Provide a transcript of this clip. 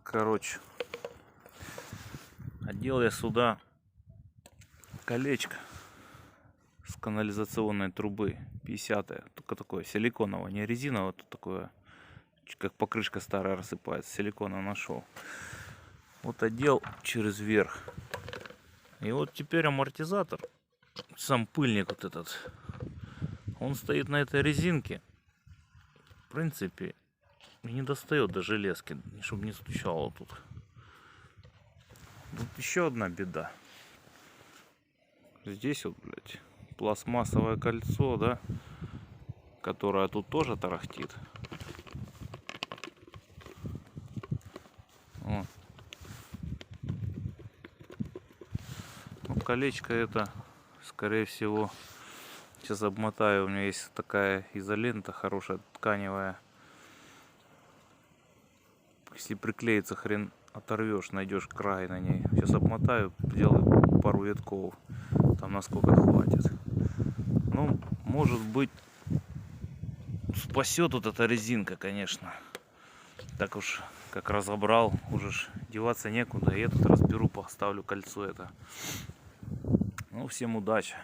Короче, одел я сюда колечко с канализационной трубы 50-е, только такое силиконовое, не резиновое, тут такое, как покрышка старая рассыпается, силикона нашел. Вот одел через верх. И вот теперь амортизатор, сам пыльник вот этот, он стоит на этой резинке. В принципе, не достает до железки, чтобы не стучало тут. Тут еще одна беда. Здесь вот, блядь, пластмассовое кольцо, да, которое тут тоже тарахтит. Вот. Ну, колечко это, скорее всего, сейчас обмотаю. У меня есть такая изолента хорошая, тканевая. Если приклеится, хрен оторвешь, найдешь край на ней. Сейчас обмотаю, сделаю пару витков. Там насколько хватит. Ну, может быть, спасет вот эта резинка, конечно. Так уж, как разобрал, уже ж деваться некуда. И этот разберу, поставлю кольцо это. Ну, всем удачи.